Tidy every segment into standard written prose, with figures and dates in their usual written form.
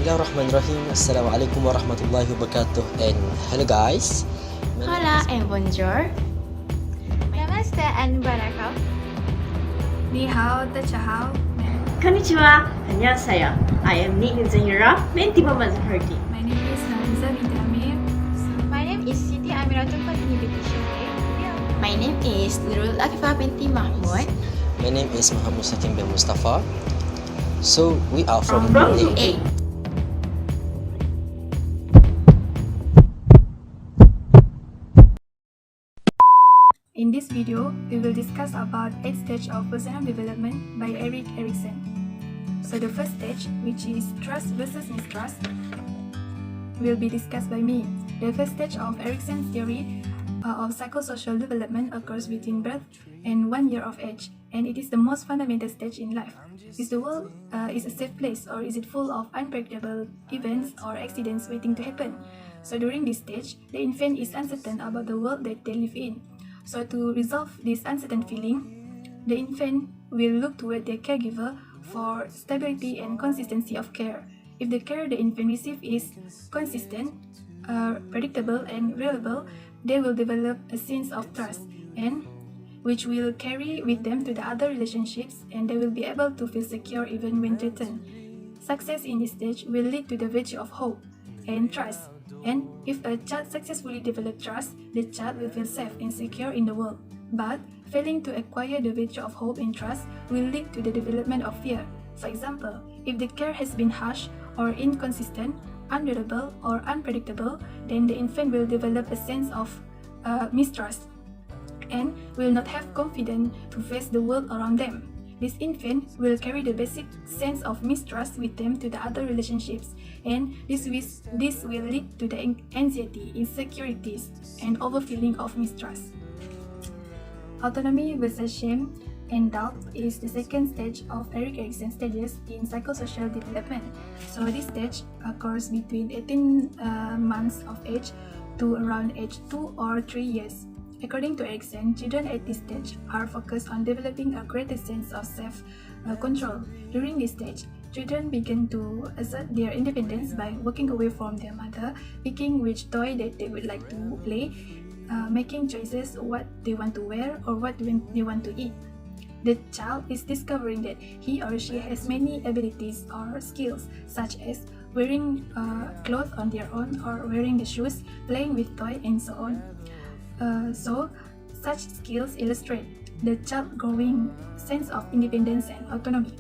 Bismillahirrahmanirrahim. Assalamualaikum warahmatullahi wabarakatuh. And hello guys. Hola and bonjour. Namaste and barakah. Ni hao, dacha hao. Konnichiwa, annyeonghaseyo. I am Nik Zainura, Menti Mama Zahardi. My name is Naliza binti Amir. My name is Siti Amiratul Fatini binti Syukri. My name is Nurul Akifah binti Mahmud. My name is Muhammad Sakim bin Mustafa. So we are from Group A. A. In this video, we will discuss about 8 stages of personal development by Erik Erikson. So the first stage, which is trust versus mistrust, will be discussed by me. The first stage of Erikson's theory of psychosocial development occurs between birth and 1 year of age, and it is the most fundamental stage in life. Is the world is a safe place, or is it full of unpredictable events or accidents waiting to happen? So during this stage, the infant is uncertain about the world that they live in. So to resolve this uncertain feeling, the infant will look toward their caregiver for stability and consistency of care. If the care the infant receives is consistent, predictable and reliable, they will develop a sense of trust, and which will carry with them to the other relationships, and they will be able to feel secure even when threatened. Success in this stage will lead to the virtue of hope and trust. And if a child successfully develops trust, the child will feel safe and secure in the world. But failing to acquire the virtue of hope and trust will lead to the development of fear. For example, if the care has been harsh or inconsistent, unreliable or unpredictable, then the infant will develop a sense of mistrust and will not have confidence to face the world around them. This infant will carry the basic sense of mistrust with them to the other relationships, and this will lead to the anxiety, insecurities, and overfeeling of mistrust. Autonomy versus shame and doubt is the second stage of Erik Erikson stages in psychosocial development. So this stage occurs between 18 months of age to around age 2 or 3 years. According to Erikson, children at this stage are focused on developing a greater sense of self-control. During this stage, children begin to assert their independence by walking away from their mother, picking which toy that they would like to play, making choices what they want to wear or what they want to eat. The child is discovering that he or she has many abilities or skills, such as wearing clothes on their own or wearing the shoes, playing with toys, and so on. So, such skills illustrate the child's growing sense of independence and autonomy.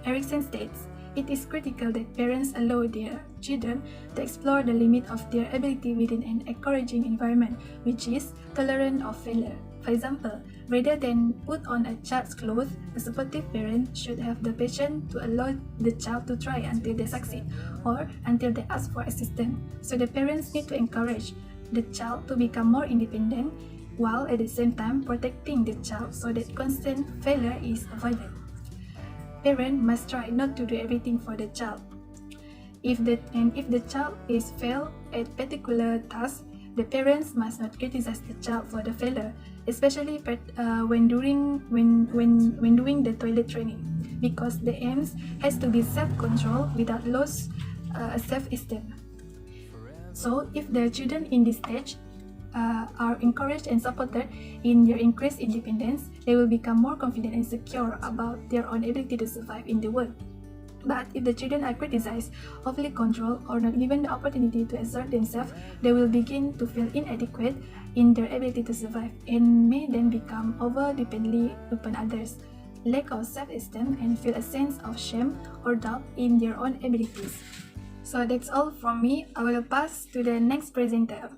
Erikson states, it is critical that parents allow their children to explore the limit of their ability within an encouraging environment, which is tolerant of failure. For example, rather than put on a child's clothes, a supportive parent should have the patience to allow the child to try until they succeed or until they ask for assistance. So the parents need to encourage the child to become more independent while at the same time protecting the child so that constant failure is avoided. Parents must try not to do everything for the child. If the child is failed at particular task, the parents must not criticize the child for the failure, especially when doing the toilet training, because the aim has to be self-control without loss self-esteem. So, if the children in this stage are encouraged and supported in their increased independence, they will become more confident and secure about their own ability to survive in the world. But if the children are criticized, overly controlled, or not given the opportunity to assert themselves, they will begin to feel inadequate in their ability to survive and may then become over-dependent upon others, lack of self-esteem, and feel a sense of shame or doubt in their own abilities. So that's all from me. I will pass to the next presenter.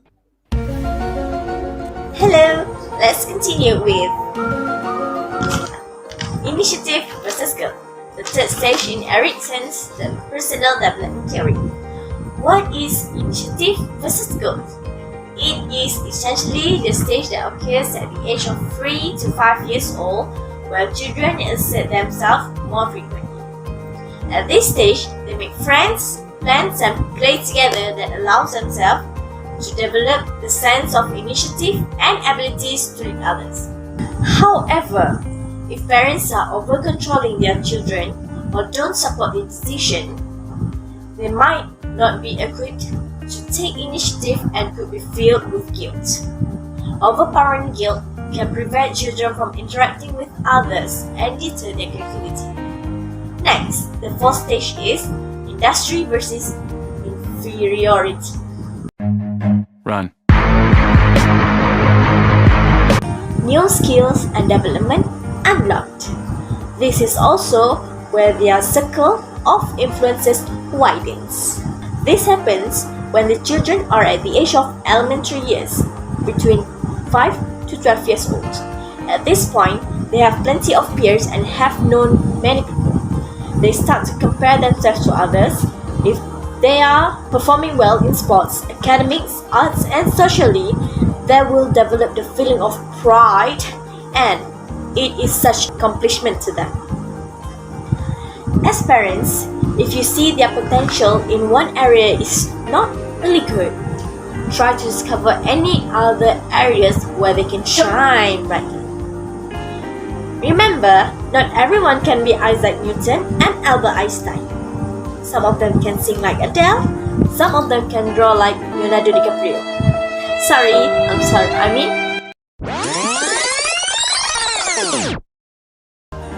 Hello, let's continue with initiative versus goal, the third stage in Erikson's personal development theory. What is initiative versus goal? It is essentially the stage that occurs at the age of 3 to 5 years old, where children assert themselves more frequently. At this stage, they make friends, plans and play together that allows themselves to develop the sense of initiative and abilities to lead others. However, if parents are over-controlling their children or don't support the decision, they might not be equipped to take initiative and could be filled with guilt. Overpowering guilt can prevent children from interacting with others and deter their creativity. Next, the fourth stage is industry versus inferiority. Run. New skills and development unlocked. This is also where their circle of influences widens. This happens when the children are at the age of elementary years, between 5 to 12 years old. At this point, they have plenty of peers and have known many people. They start to compare themselves to others. If they are performing well in sports, academics, arts, and socially, they will develop the feeling of pride, and it is such accomplishment to them. As parents, if you see their potential in one area is not really good, try to discover any other areas where they can shine brightly. Remember, not everyone can be Isaac Newton and Albert Einstein. Some of them can sing like Adele, some of them can draw like Leonardo DiCaprio.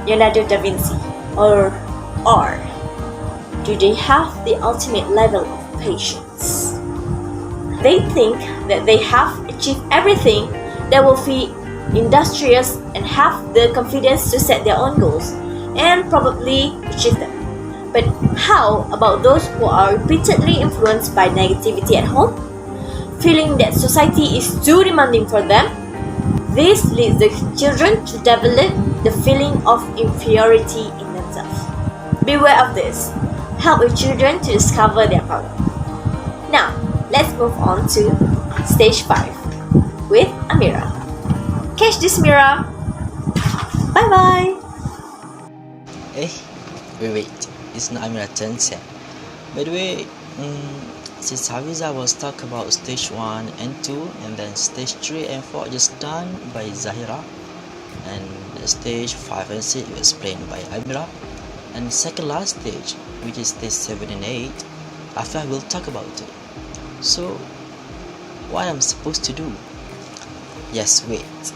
Leonardo da Vinci. Or do they have the ultimate level of patience? They think that they have achieved everything, they will be industrious and have the confidence to set their own goals and probably achieve them. But how about those who are repeatedly influenced by negativity at home? Feeling that society is too demanding for them? This leads the children to develop the feeling of inferiority in themselves. Beware of this. Help your children to discover their power. Now, let's move on to stage 5 with Amira. Catch this, Mira. Bye bye. Wait. It's not Amira's turn yet. By the way, since Hafiza was talk about stage 1 and 2, and then stage 3 and 4 just done by Zahira, and stage 5 and 6 was explained by Amira, and second last stage, which is stage 7 and 8, Afia will talk about it. So, what I'm supposed to do? Yes, wait.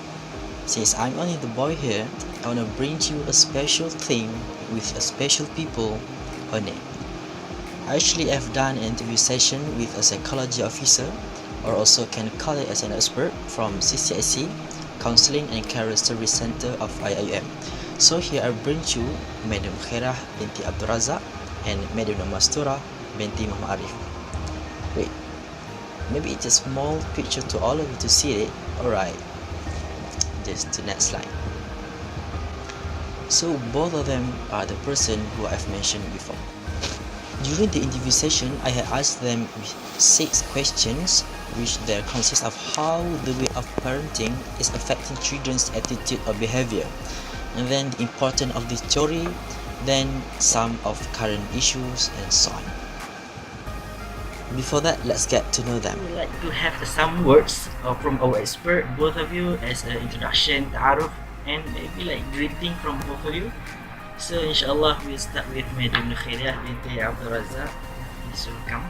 Since I'm only the boy here, I wanna bring you a special thing with a special people on it. I actually have done an interview session with a psychology officer, or also can call it as an expert from CCIC, Counseling and Career Service Center of IIUM. So here I bring you Madam Khairah binti Abdul Razak and Madam Mastura binti Muhammad Arif. Wait, maybe it's a small picture to all of you to see it. Alright, just the next slide. So both of them are the person who I've mentioned before. During the interview session, I had asked them 6 questions, which they consist of how the way of parenting is affecting children's attitude or behavior, and then the importance of this theory, then some of current issues, and so on. Before that, let's get to know them. We'd like to have some words from our expert, both of you, as an introduction, ta'aruf, and maybe like greeting from both of you. So inshallah we'll start with Madam Khairah binti Abdul Razak. Please welcome.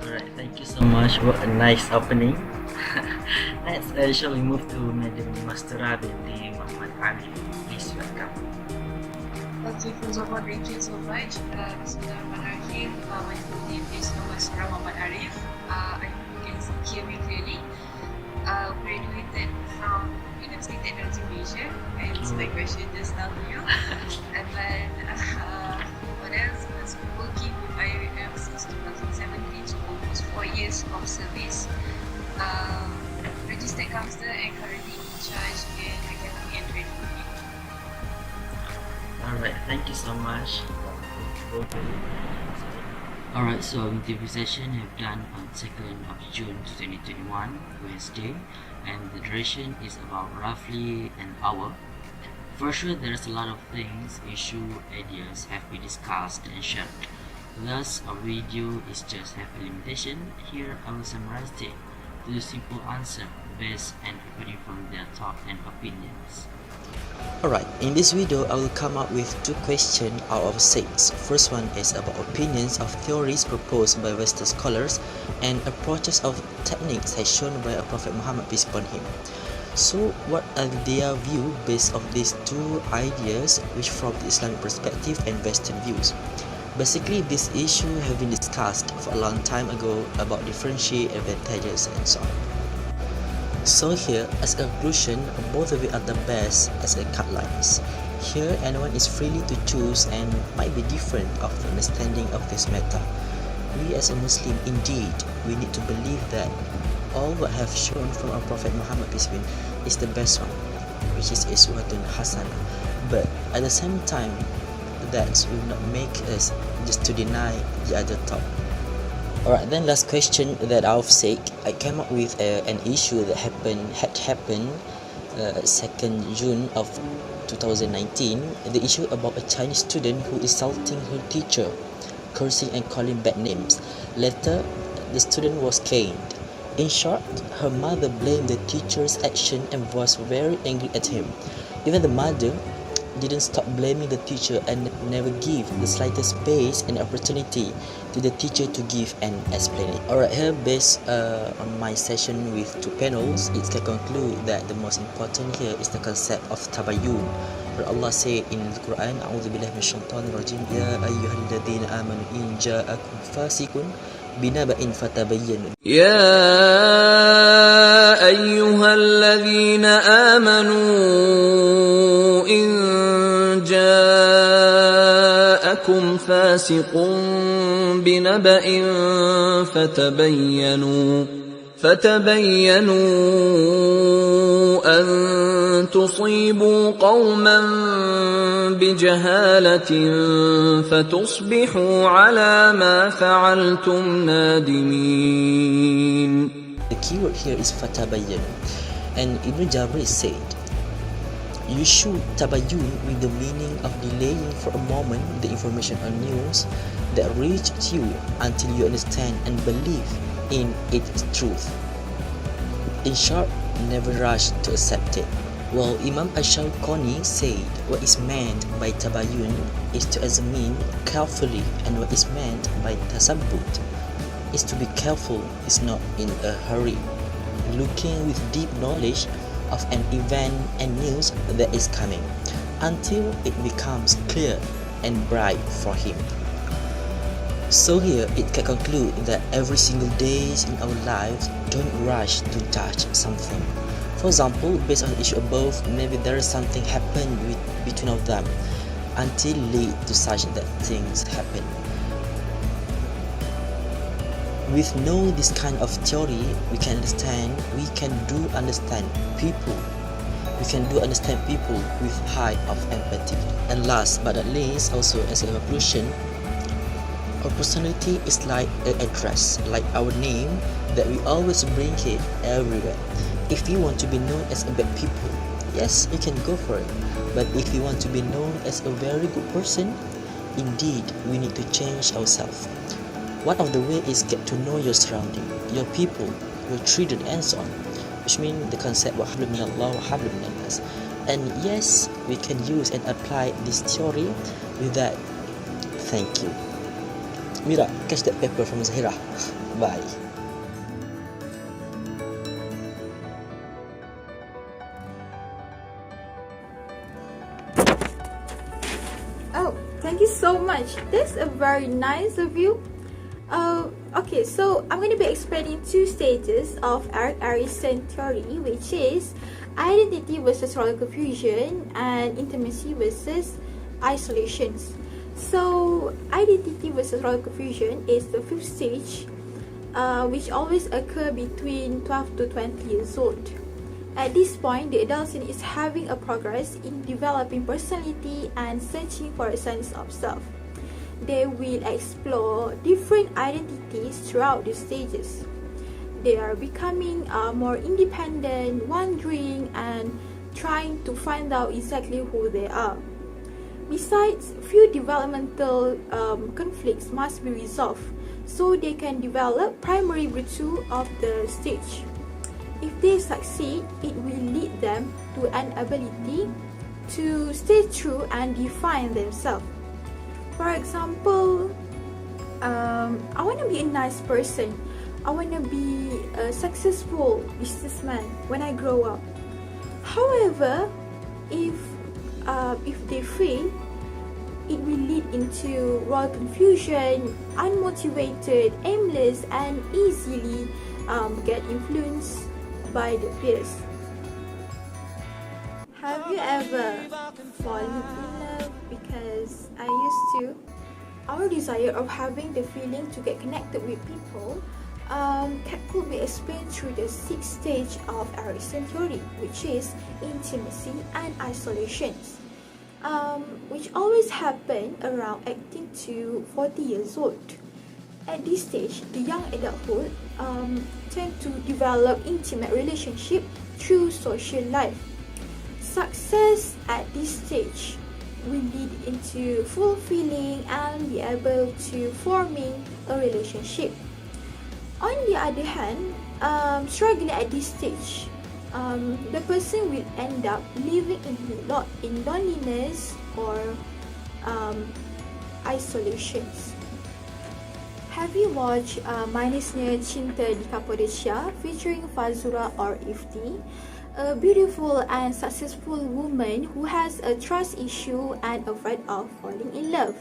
Alright, thank you so much. What a nice opening. Next, shall we move to Madam Mastura binti Muhammad Arif. Please welcome. Okay, first of all, thank you so much. Bismillahirrahmanirrahim. My full name is Mastura Muhammad Arif. I can hear me clearly. Graduated from University Technology Malaysia. I answered my question just now to you. And then, what else? Was working with IIUM since 2017, so almost 4 years. years of service. Registered counselor and currently in charge in academy and training unit. Alright, thank you so much. Both of you. Alright, so our interview session have done on 2nd of June 2021, Wednesday, and the duration is about roughly an hour. For sure, there's a lot of things, issue, ideas have been discussed and shared. Thus, our video is just have a limitation. Here, I will summarize it to the simple answer based and according from their thought and opinions. Alright, in this video, I will come up with 2 questions out of 6. First one is about opinions of theories proposed by Western scholars and approaches of techniques as shown by a Prophet Muhammad peace upon him. So, what are their view based on these 2 ideas, which from the Islamic perspective and Western views? Basically, this issue have been discussed for a long time ago about differentiate advantages and so on. So here, as a conclusion, both of it are the best as a guidelines. Here, anyone is freely to choose and might be different of the understanding of this matter. We as a Muslim, indeed, we need to believe that all what have shown from our Prophet Muhammad peace be upon him is the best one, which is Uswatun Hasanah. But at the same time, that will not make us just to deny the other thought. Alright, then last question that I've said, I came up with an issue that had happened 2nd June of 2019. The issue about a Chinese student who insulting her teacher, cursing and calling bad names. Later, the student was caned. In short, her mother blamed the teacher's action and was very angry at him. Even the mother didn't stop blaming the teacher and never give the slightest space and opportunity to the teacher to give an explanation. Alright, here based on my session with 2 panels, it can conclude that the most important here is the concept of tabayyun. Where Allah said in the Quran, A'udhu billahi minasyaitanir rajim, Ya ayyuhalladzina amanu in ja'akum fasiqun binaba'in fatabayyanu. يا أيها الذين آمنوا إن جاءكم فاسق بنبأ فتبينوا أن تصيبوا قوما بجهالة فتصبحوا على ما فعلتم نادمين. The keyword here is fatabayyanu, and Ibn Jabir said, you should tabayyun with the meaning of delaying for a moment the information or news that reached you until you understand and believe in its truth. In short, never rush to accept it. Well, Imam Ash-Shawqani said what is meant by tabayyun is to examine carefully, and what is meant by tasabbut is to be careful, is not in a hurry, looking with deep knowledge of an event and news that is coming until it becomes clear and bright for him. So here it can conclude that every single day in our lives, don't rush to judge something. For example, based on the issue above, maybe there is something happened between of them until lead to such that things happen. With know this kind of theory, we can understand people. We can understand people with high of empathy. And last but not least, also as a conclusion, our personality is like an address, like our name, that we always bring it everywhere. If you want to be known as a bad people, yes, you can go for it. But if you want to be known as a very good person, indeed, we need to change ourselves. One of the way is get to know your surrounding, your people, your children, and so on, which means the concept wa hablum minallah wa hablum minannas. And yes, we can use and apply this theory with that. Thank you. Mira, catch that paper from Zahira. Bye. Oh, thank you so much. That's a very nice of you. Okay, so I'm going to be explaining 2 stages of Erikson's theory, which is identity versus role confusion and intimacy versus isolations. So identity versus role confusion is the 5th stage which always occur between 12 to 20 years old. At this point, the adolescent is having a progress in developing personality and searching for a sense of self. They will explore different identities throughout the stages. They are becoming more independent, wondering, and trying to find out exactly who they are. Besides, few developmental conflicts must be resolved so they can develop primary virtue of the stage. If they succeed, it will lead them to an ability to stay true and define themselves. For example, I want to be a nice person. I want to be a successful businessman when I grow up. However, if they fail, it will lead into role confusion, unmotivated, aimless, and easily get influenced by the peers. Have you ever fallen in love? Because I used to. Our desire of having the feeling to get connected with people could be explained through the sixth stage of Erikson's theory, which is intimacy and isolation, which always happen around 18 to 40 years old. At this stage, the young adulthood tend to develop intimate relationship through social life. Success at this stage will lead into fulfilling and be able to forming a relationship. On the other hand, struggling at this stage, the person will end up living in loneliness or isolations. Have you watched Manisnya Cinta di Kapadocia featuring Fazura or Ifti? A beautiful and successful woman who has a trust issue and afraid of falling in love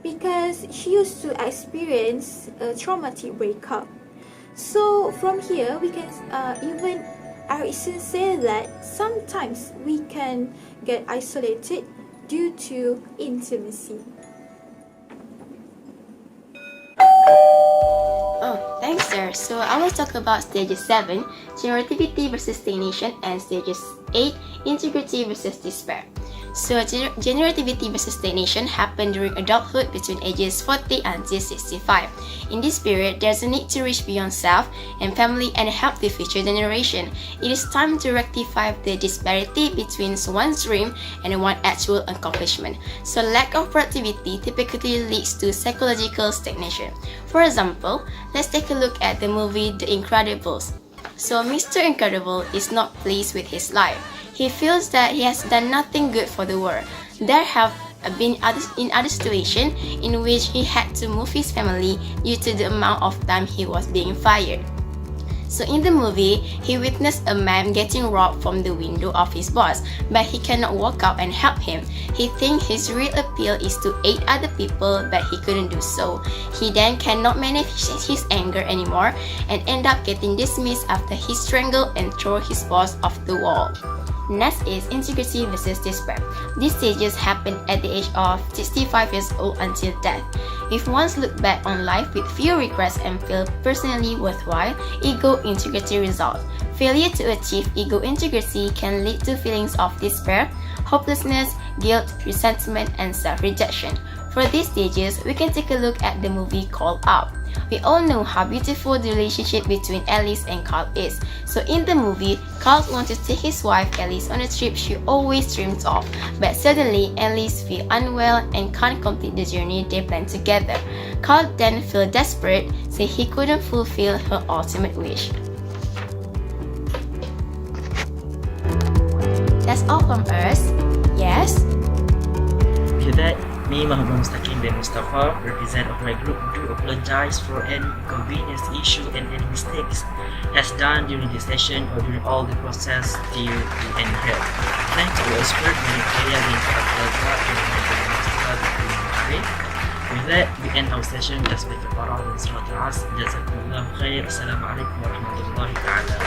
because she used to experience a traumatic breakup. So from here, we can even Erikson say that sometimes we can get isolated due to intimacy. Oh, thanks sir. So I will talk about stages 7, generativity versus stagnation, and stages 8, integrity versus despair. So generativity versus stagnation happen during adulthood between ages 40 until 65. In this period, there's a need to reach beyond self and family and help the future generation. It is time to rectify the disparity between one's dream and one's actual accomplishment. So lack of productivity typically leads to psychological stagnation. For example, let's take a look at the movie The Incredibles. So Mr. Incredible is not pleased with his life. He feels that he has done nothing good for the world. There have been other situations in which he had to move his family due to the amount of time he was being fired. So in the movie, he witnessed a man getting robbed from the window of his boss, but he cannot walk out and help him. He thinks his real appeal is to aid other people, but he couldn't do so. He then cannot manage his anger anymore and end up getting dismissed after he strangled and threw his boss off the wall. Next is integrity versus despair. These stages happen at the age of 65 years old until death. If one looks back on life with few regrets and feel personally worthwhile, ego integrity results. Failure to achieve ego integrity can lead to feelings of despair, hopelessness, guilt, resentment, and self-rejection. For these stages, we can take a look at the movie Call Out. We all know how beautiful the relationship between Alice and Carl is. So in the movie, Carl wants to take his wife Alice on a trip she always dreams of. But suddenly, Alice feels unwell and can't complete the journey they planned together. Carl then feels desperate, saying he couldn't fulfill her ultimate wish. That's all from us. Yes? Okay, that me, Muhammad Mustaqim bin Mustafa, represent of my group, do apologize for any inconvenience issue and any mistakes as done during this session or during all the process till the end here. Thanks to our expert, Maria bin Fatalata and with that, we end our session with Tasbih al-Farah and Surat al-Asr. Jazakumullah khair. Assalamualaikum warahmatullahi ta'ala.